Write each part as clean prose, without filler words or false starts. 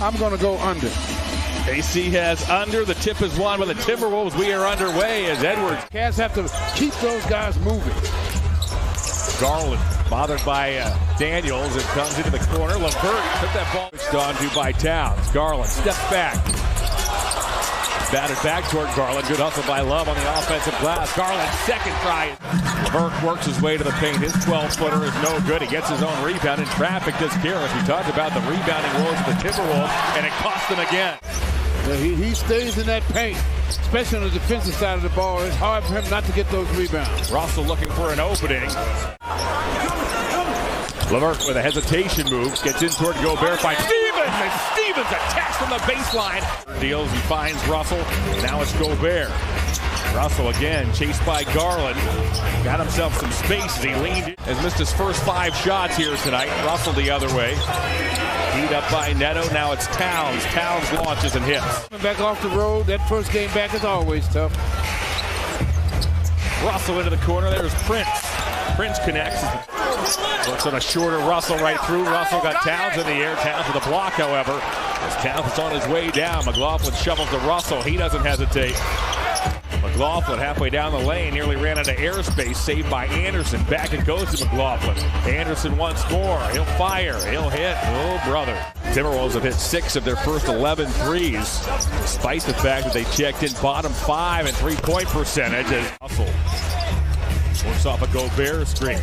I'm going to go under. AC has under. The tip is won by the Timberwolves. We are underway as Edwards. Cavs have to keep those guys moving. Garland bothered by Daniels. It comes into the corner. LeVert put that ball switched on to by Towns. Garland steps back. Batted back toward Garland. Good hustle by Love on the offensive glass. Garland's second try. LeVert works his way to the paint. His 12-footer is no good. He gets his own rebound in traffic. Does careless. We talked about the rebounding woes of the Timberwolves, and it cost them again. He stays in that paint, especially on the defensive side of the ball. It's hard for him not to get those rebounds. Russell looking for an opening. LeVert with a hesitation move. Gets in toward Gobert by Stevens. And Stevens attacks from the baseline. Deals, he finds Russell. Now it's Gobert. Russell again, chased by Garland. Got himself some space as he leaned in. Has missed his first 5 shots here tonight. Russell the other way. Beat up by Neto. Now it's Towns. Towns launches and hits. Back off the road. That first game back is always tough. Russell into the corner. There's Prince. Prince connects. Looks on a shorter Russell right through. Russell got Towns in the air. Towns with a block, however. As Towns is on his way down, McLaughlin shovels to Russell. He doesn't hesitate. McLaughlin halfway down the lane, nearly ran out of airspace, saved by Anderson. Back it goes to McLaughlin. Anderson once more. He'll fire. He'll hit. Oh, brother. Timberwolves have hit 6 of their first 11 threes, despite the fact that they checked in bottom 5 in three-point percentage. As Russell works off a Gobert screen.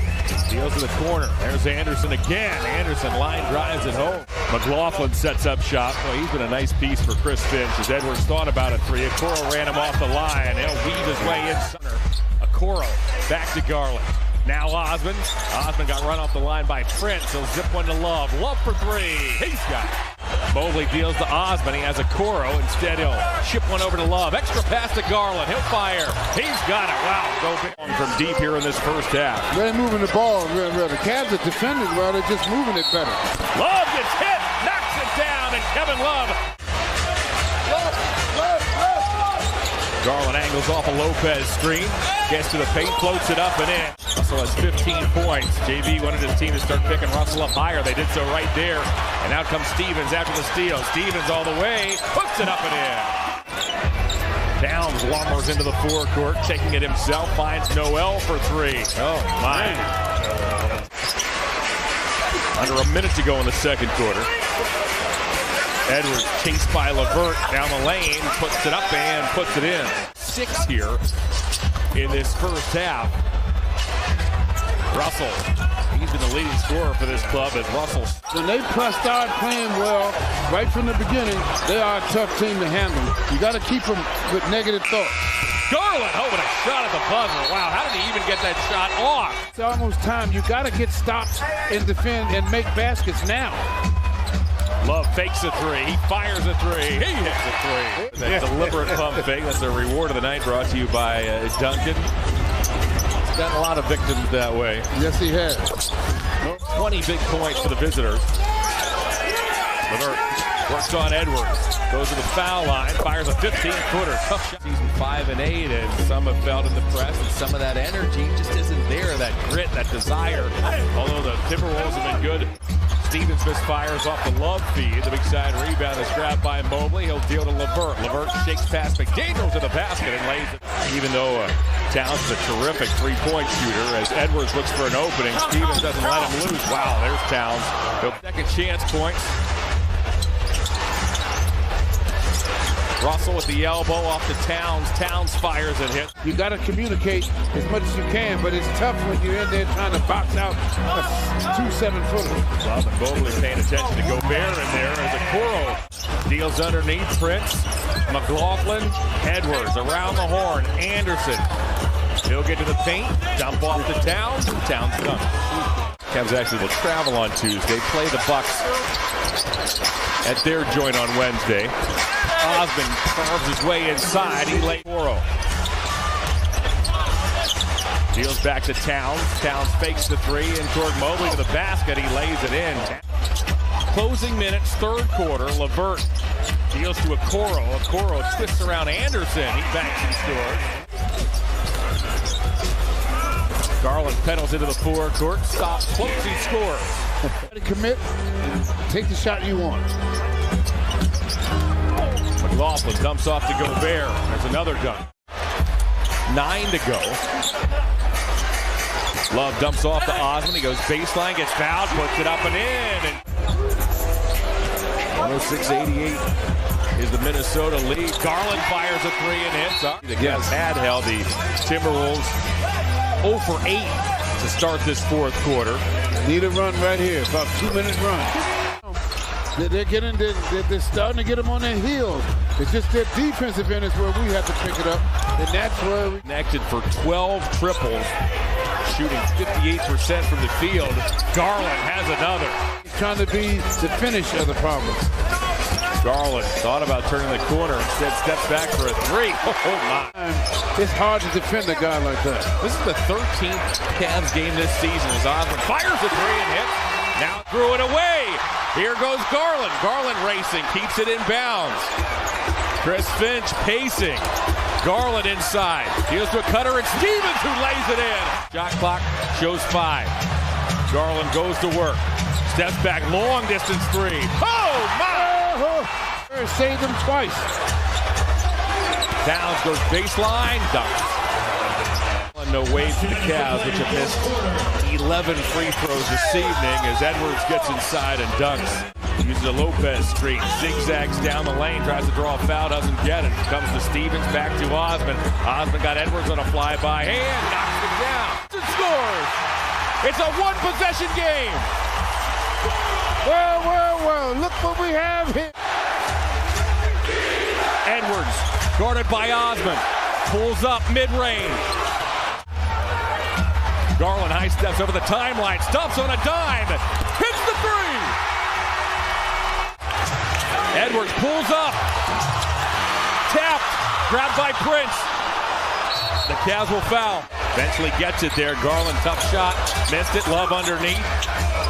Deals to the corner. There's Anderson again. Anderson line drives it home. McLaughlin sets up shot. Well, he's been a nice piece for Chris Finch as Edwards thought about a 3. Okoro ran him off the line. He'll weave his way in center. Okoro back to Garland. Now Osman. Osman got run off the line by Prince. He'll zip one to Love. Love for 3. He's got it. Mobley deals to Osman. He has Okoro. Instead, he'll ship one over to Love. Extra pass to Garland. He'll fire. He's got it. Wow. Go from deep here in this first half. They're moving the ball real. The Cavs are defending well. They're just moving it better. Love gets hit. Knocks it down. And Kevin Love. Garland angles off a Lopez screen. Gets to the paint. Floats it up and in. Russell has 15 points. JV wanted his team to start picking Russell up higher. They did so right there. And out comes Stevens after the steal. Stevens all the way. Puts it up and in. Towns lumbers into the forecourt. Taking it himself. Finds Noel for 3. Oh, my. Under a minute to go in the second quarter. Edwards chased by LeVert down the lane, puts it up and puts it in. 6 here in this first half. Russell, he's been the leading scorer for this club as Russell. When they start playing well right from the beginning, they are a tough team to handle. You got to keep them with negative thoughts. Garland, oh, but a shot at the buzzer. Wow, how did he even get that shot off? It's almost time. You got to get stops and defend and make baskets now. Love fakes a 3. He fires a 3. He hits a 3. That deliberate pump fake. That's the reward of the night, brought to you by Duncan. He's gotten a lot of victims that way. Yes, he has. 20 big points for the visitors. LeVert works on Edwards. Goes to the foul line. Fires a 15-footer. Tough shot. Season 5 and 8, and some have felt in the press, and some of that energy just isn't there. That grit, that desire. Although the Timberwolves have been good. Stevens misfires off the Love feed. The big side rebound is grabbed by Mobley. He'll deal to LeVert. LeVert shakes past McDaniels to the basket and lays it. Even though Towns is a terrific three-point shooter, as Edwards looks for an opening, Stevens doesn't let him loose. Wow, there's Towns. Second chance points. Russell with the elbow off to Towns. Towns fires and hits. You got to communicate as much as you can, but it's tough when you're in there trying to box out a 2 7-footer. Love and Mobley paying attention to Gobert in there as Okoro deals underneath Prince. McLaughlin, Edwards around the horn. Anderson. He'll get to the paint. Dump off to Towns. Towns done. Cavs actually will travel on Tuesday. Play the Bucks at their joint on Wednesday. Osman carves his way inside. He lays Okoro. Deals back to Towns. Towns fakes the 3 in toward Mobley to the basket. He lays it in. Closing minutes, third quarter. LeVert deals to Okoro. Okoro twists around Anderson. He banks and scores. Garland pedals into the forecourt. Stops, close, he scores. Commit and take the shot you want. McLaughlin dumps off to Gobert. There's another dunk. 9 to go. Love dumps off to Osman. He goes baseline, gets fouled, puts it up and in. And 106-88 is the Minnesota lead. Garland fires a 3 and hits. The Cavs had held the Timberwolves 0 for 8 to start this fourth quarter. Need a run right here, about 2-minute run. They're starting to get them on their heels. It's just their defensive end is where we have to pick it up, and that's where we connected for 12 triples, shooting 58% from the field. Garland has another. He's trying to be the finish of the problem. Garland thought about turning the corner, instead steps back for a 3. Oh my! It's hard to defend a guy like that. This is the 13th Cavs game this season as Osman fires a 3 and hits. Now threw it away. Here goes Garland. Garland racing, keeps it in bounds. Chris Finch pacing. Garland inside. Deals to a cutter, and Stevens who lays it in. Shot clock shows 5. Garland goes to work. Steps back, long distance 3. Oh my! Saved him twice. Towns goes baseline, dunks. No way for the Cavs, which have missed 11 free throws this evening as Edwards gets inside and dunks. Uses a Lopez screen, zigzags down the lane, tries to draw a foul, doesn't get it. Comes to Stevens, back to Osman. Osman got Edwards on a fly-by hand, knocks him down. And scores! It's a one-possession game! Well, look what we have here. Edwards, guarded by Osman, pulls up mid-range. Garland high steps over the timeline, stops on a dime, hits the 3! Edwards pulls up, tapped, grabbed by Prince. The Cavs will foul. Eventually gets it there. Garland, tough shot, missed it. Love underneath,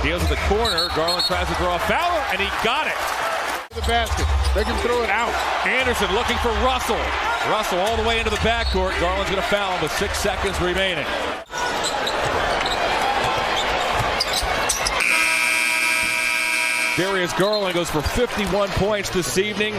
deals with the corner. Garland tries to draw a foul, and he got it. The basket, they can throw it out. Anderson looking for Russell. Russell all the way into the backcourt. Garland's going to foul him with 6 seconds remaining. Darius Garland goes for 51 points this evening.